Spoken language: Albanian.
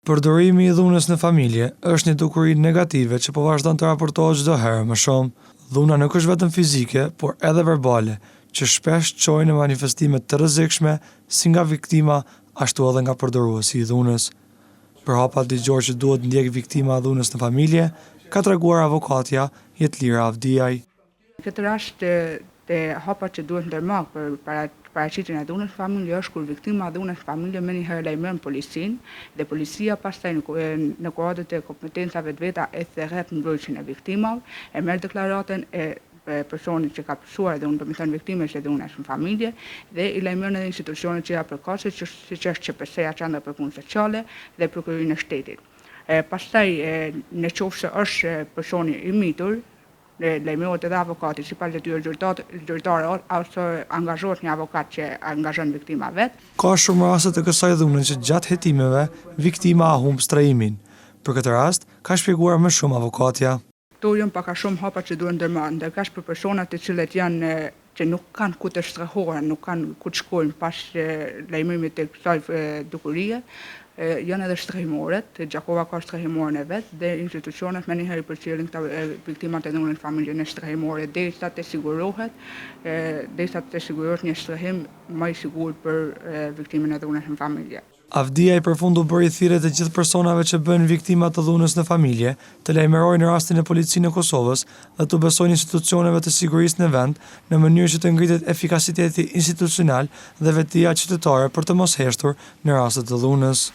Përdorimi i dhunës në familje është një dukuri negative që po vazhdon të raportohet çdo herë më shumë. Dhuna nuk është vetëm fizike, por edhe verbale, që shpesh çojnë në manifestime të rrezikshme si nga viktima ashtu edhe nga përdoruesi i dhunës. Për hapat ligjor që duhet ndjek viktima e dhunës në familje, ka treguar avokatja Jetlira Avdiaj. Në këtë rast të hapat që duhet ndërmarrë për paraqitjen e dhunës në familje është kur viktima e dhunës në familje menjëherë lajmëron policinë dhe policia pastaj në kuadër të kompetencave të veta e thërret mbrojtjen e viktimave, e merr deklaratën e personit që ka pësuar dhe domethënë viktimës e dhunës në familje dhe i lajmëron edhe institucionet që ja përkatëse siç është QPS-ja, Qendra për Punë Sociale dhe Prokurorinë e Shtetit. Pastaj në qoftë se është personi i mitur, lajmërohet edhe avokati sipas detyrës zyrtare ose angazhohet një avokat që angazhon viktima vet. Ka shumë raste të kësaj dhune që gjatë hetimeve viktima humb strahimin. Për këtë rast ka shpjeguar më shumë avokatja. Këto janë pak a shumë hapa që duhen ndërmarrë, ndërkaq për personat të cilët janë që nuk kanë ku të shtrëhohen, nuk kanë ku të shkojnë pas lajmërimit të kësaj dukurie, janë edhe shtrëhimorët, Gjakova ka shtrëhimorën e vet dhe institucionet menjëherë i përcjellin këta viktimat e dhunës në familje në shtrëhimore derisa të sigurohet një shtrëhim më i sigurt për viktimën e dhunës në familje. Avdiaj përfund u bëri thirrje të gjithë personave që bëhen viktima të dhunës në familje të lajmërojnë rastin e policinë e Kosovës dhe të besojnë institucioneve të sigurisë në vend në mënyrë që të ngritet efikasiteti institucional dhe vetëdia qytetare për të mos heshtur në raste të dhunës.